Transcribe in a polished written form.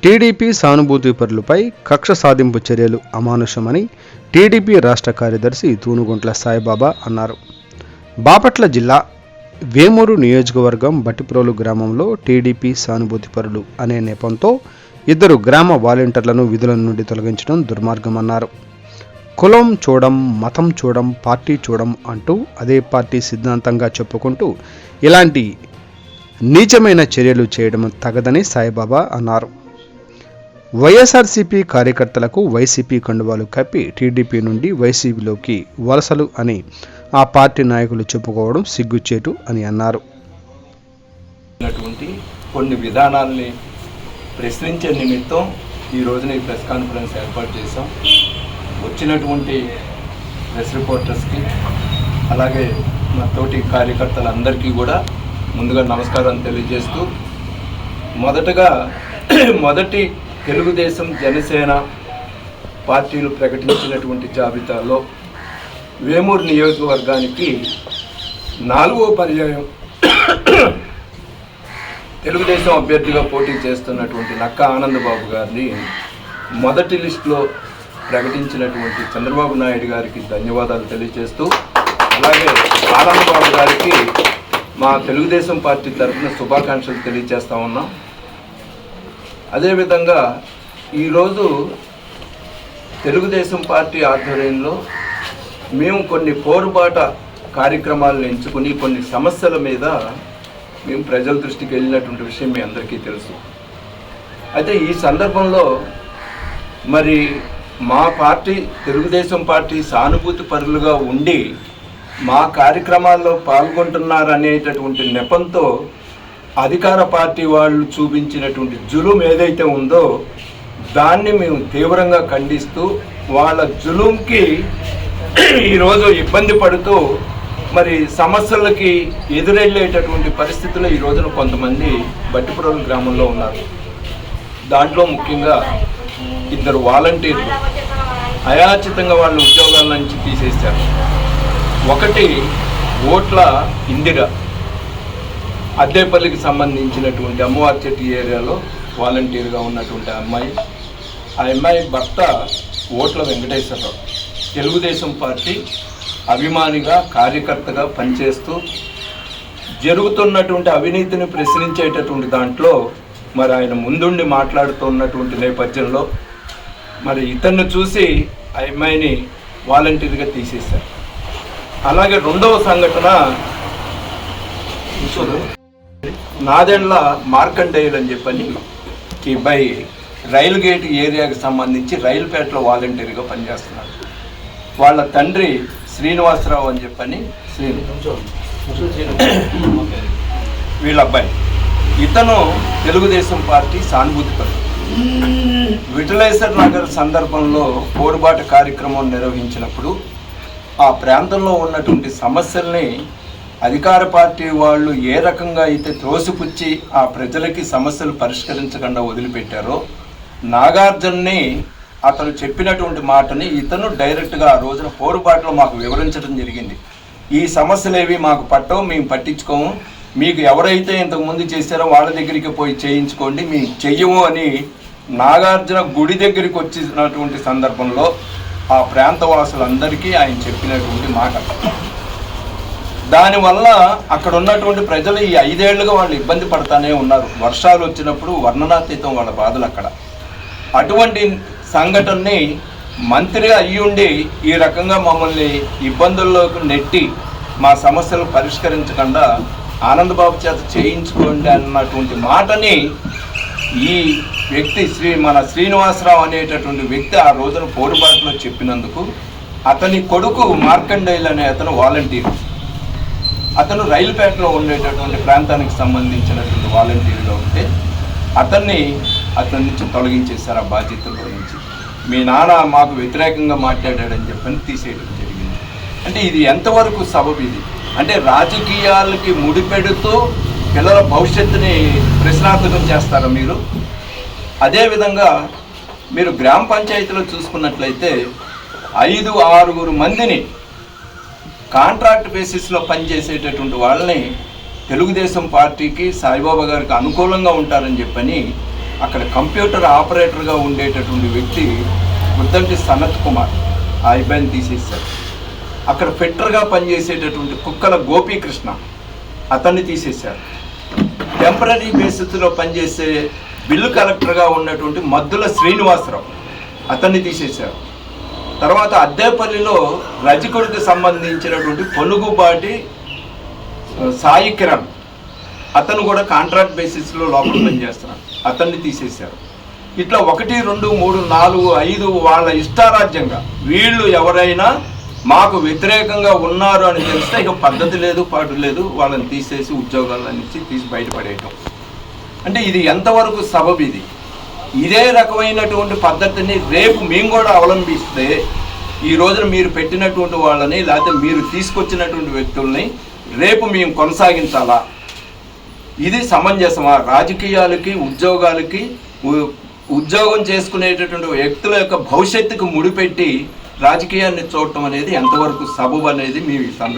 TDP సానుభూతిపరులపై కక్ష సాధింపు చర్యలు అమానుషమని టీడీపీ రాష్ట్ర కార్యదర్శి తూనుగుంట్ల సాయిబాబా అన్నారు. బాపట్ల జిల్లా వేమూరు నియోజకవర్గం బట్టిప్రోలు గ్రామంలో టీడీపీ సానుభూతిపరులు అనే నెపంతో ఇద్దరు గ్రామ వాలంటీర్లను విధుల నుండి తొలగించడం దుర్మార్గమన్నారు. కులం చూడం, మతం చూడం, పార్టీ చూడం అంటూ అదే పార్టీ సిద్ధాంతంగా చెప్పుకుంటూ ఇలాంటి నీచమైన చర్యలు చేయడం తగదని సాయిబాబా అన్నారు. వైఎస్ఆర్సీపీ కార్యకర్తలకు వైసీపీ కండువాలు కప్పి టీడీపీ నుండి వైసీపీలోకి వలసలు అని ఆ పార్టీ నాయకులు చెప్పుకోవడం సిగ్గుచేటు అని అన్నారు. కొన్ని విధానాల్ని ప్రశ్నించే నిమిత్తం ఈ రోజున ఈ ప్రెస్ కాన్ఫరెన్స్ ఏర్పాటు చేశాం. వచ్చినటువంటి ప్రెస్ రిపోర్టర్స్కి అలాగే మా తోటి కార్యకర్తలందరికీ కూడా ముందుగా నమస్కారం తెలియజేస్తూ, మొదటి తెలుగుదేశం జనసేన పార్టీలు ప్రకటించినటువంటి జాబితాలో వేమూరు నియోజకవర్గానికి 4వ పర్యాయం తెలుగుదేశం అభ్యర్థిగా పోటీ చేస్తున్నటువంటి నక్కా ఆనందబాబు గారిని మొదటి లిస్టులో ప్రకటించినటువంటి చంద్రబాబు నాయుడు గారికి ధన్యవాదాలు తెలియజేస్తూ, అలాగే ఆనందబాబు గారికి మా తెలుగుదేశం పార్టీ తరఫున శుభాకాంక్షలు తెలియజేస్తూ ఉన్నాం. అదేవిధంగా ఈరోజు తెలుగుదేశం పార్టీ ఆధ్వర్యంలో మేము కొన్ని పోరుబాట కార్యక్రమాలను ఎంచుకుని కొన్ని సమస్యల మీద మేము ప్రజల దృష్టికి వెళ్ళినటువంటి విషయం మీ అందరికీ తెలుసు. అయితే ఈ సందర్భంలో మరి మా పార్టీ తెలుగుదేశం పార్టీ సానుభూతి పరులుగా ఉండి మా కార్యక్రమాల్లో పాల్గొంటున్నారనేటటువంటి నెపంతో అధికార పార్టీ వాళ్ళు చూపించినటువంటి జులుం ఏదైతే ఉందో దాన్ని మేము తీవ్రంగా ఖండిస్తూ వాళ్ళ జులుంకి ఈరోజు ఇబ్బంది పడుతూ మరి సమస్యలకి ఎదురెళ్ళేటటువంటి పరిస్థితుల్లో ఈ రోజున కొంతమంది బట్టిప్రోలు గ్రామంలో ఉన్నారు. దాంట్లో ముఖ్యంగా ఇద్దరు వాలంటీర్లు అయాచితంగా వాళ్ళ ఉద్యోగాల నుంచి తీసేశారు. ఒకటి ఓట్ల ఇందిర, అద్దేపల్లికి సంబంధించినటువంటి అమ్మవారి చెట్టు ఏరియాలో వాలంటీర్గా ఉన్నటువంటి అమ్మాయి. ఆ అమ్మాయి భర్త ఓట్ల వెంకటేశ్వరరావు తెలుగుదేశం పార్టీ అభిమానిగా కార్యకర్తగా పనిచేస్తూ జరుగుతున్నటువంటి అవినీతిని ప్రశ్నించేటటువంటి దాంట్లో మరి ఆయన ముందుండి మాట్లాడుతున్నటువంటి నేపథ్యంలో మరి ఇతన్ని చూసి ఆ అమ్మాయిని వాలంటీర్గా తీసేశారు. అలాగే రెండవ సంఘటన నాదెండ్ల మార్కండేయులు అని చెప్పని ఈ అబ్బాయి రైలు గేట్ ఏరియాకి సంబంధించి రైలుపేటలో వాలంటీర్గా పనిచేస్తున్నాడు. వాళ్ళ తండ్రి శ్రీనివాసరావు అని చెప్పని వీళ్ళ అబ్బాయి. ఇతను తెలుగుదేశం పార్టీ సానుభూతిపరుడు. విఠలేశ్వర నగర్ సందర్భంలో పోరుబాట కార్యక్రమం నిర్వహించినప్పుడు ఆ ప్రాంతంలో ఉన్నటువంటి సమస్యల్ని అధికార పార్టీ వాళ్ళు ఏ రకంగా అయితే త్రోసిపుచ్చి ఆ ప్రజలకి సమస్యలు పరిష్కరించకుండా వదిలిపెట్టారో నాగార్జున్ని అతను చెప్పినటువంటి మాటని ఇతను డైరెక్ట్గా ఆ రోజున పోరుబాటులో మాకు వివరించడం జరిగింది. ఈ సమస్యలేవి మాకు పట్టవు, మేము పట్టించుకోము, మీకు ఎవరైతే ఇంతకుముందు చేశారో వాళ్ళ దగ్గరికి పోయి చేయించుకోండి, మేము చెయ్యము అని నాగార్జున గుడి దగ్గరికి వచ్చినటువంటి సందర్భంలో ఆ ప్రాంతవాసులందరికీ ఆయన చెప్పినటువంటి మాట. దానివల్ల అక్కడ ఉన్నటువంటి ప్రజలు ఈ 5 ఏళ్లుగా వాళ్ళు ఇబ్బంది పడతానే ఉన్నారు. వర్షాలు వచ్చినప్పుడు వర్ణనాతీతం వాళ్ళ బాధలు అక్కడ. అటువంటి సంఘటనని మంత్రిగా అయ్యుండి ఈ రకంగా మమ్మల్ని ఇబ్బందుల్లోకి నెట్టి మా సమస్యలు పరిష్కరించకుండా ఆనందబాబు చేత చేయించుకోండి అన్నటువంటి మాటని ఈ వ్యక్తి మన శ్రీనివాసరావు అనేటటువంటి వ్యక్తి ఆ రోజున పోరుబాటులో చెప్పినందుకు అతని కొడుకు మార్కండేయులు అనే అతను వాలంటీర్. అతను రైలుపేటలో ఉండేటటువంటి ప్రాంతానికి సంబంధించినటువంటి వాలంటీర్గా ఉంటే అతని నుంచి తొలగించేశారు ఆ బాధ్యతల్లో నుంచి. మీ నాన్న మాకు వ్యతిరేకంగా మాట్లాడాడని చెప్పని తీసేయడం జరిగింది. అంటే ఇది ఎంతవరకు సబబు? ఇది అంటే రాజకీయాలకి ముడిపెడుతూ పిల్లల భవిష్యత్తుని ప్రశ్నార్థకం చేస్తారా మీరు? అదేవిధంగా మీరు గ్రామ పంచాయతీలో చూసుకున్నట్లయితే 5-6 మందిని కాంట్రాక్ట్ బేసిస్లో పనిచేసేటటువంటి వాళ్ళని తెలుగుదేశం పార్టీకి సాయిబాబా గారికి అనుకూలంగా ఉంటారని చెప్పని అక్కడ కంప్యూటర్ ఆపరేటర్గా ఉండేటటువంటి వ్యక్తి ముద్దంటి సనత్ కుమార్ ఆ అబ్బాయిని తీసేశారు. అక్కడ ఫిట్టర్గా పనిచేసేటటువంటి కుక్కల గోపీకృష్ణ అతన్ని తీసేశారు. టెంపరీ బేసిస్లో పనిచేసే బిల్లు కలెక్టర్గా ఉన్నటువంటి మద్దుల శ్రీనివాసరావు అతన్ని తీసేశారు. తర్వాత అద్దేపల్లిలో రజకుడికి సంబంధించినటువంటి పొలుగుబాటి సాయి కిరణ్ అతను కూడా కాంట్రాక్ట్ బేసిస్లో లోపల పనిచేస్తున్నాడు, అతన్ని తీసేశారు. ఇట్లా 1, 2, 3, 4, 5 వాళ్ళ ఇష్టారాజ్యంగా వీళ్ళు ఎవరైనా మాకు వ్యతిరేకంగా ఉన్నారు అని తెలిస్తే ఇక పద్ధతి లేదు, పాటు లేదు, వాళ్ళని తీసేసి ఉద్యోగాలన్నించి తీసి బయటపడేయటం. అంటే ఇది ఎంతవరకు సబబు? ఇదే రకమైనటువంటి పద్ధతిని రేపు మేము కూడా అవలంబిస్తే ఈ రోజున మీరు పెట్టినటువంటి వాళ్ళని లేకపోతే మీరు తీసుకొచ్చినటువంటి వ్యక్తుల్ని రేపు మేము కొనసాగించాలా? ఇది సమంజసమా? రాజకీయాలకి ఉద్యోగాలకి ఉద్యోగం చేసుకునేటటువంటి వ్యక్తుల యొక్క భవిష్యత్తుకు ముడిపెట్టి రాజకీయాన్ని చూడటం అనేది ఎంతవరకు సబబు అనేది మీ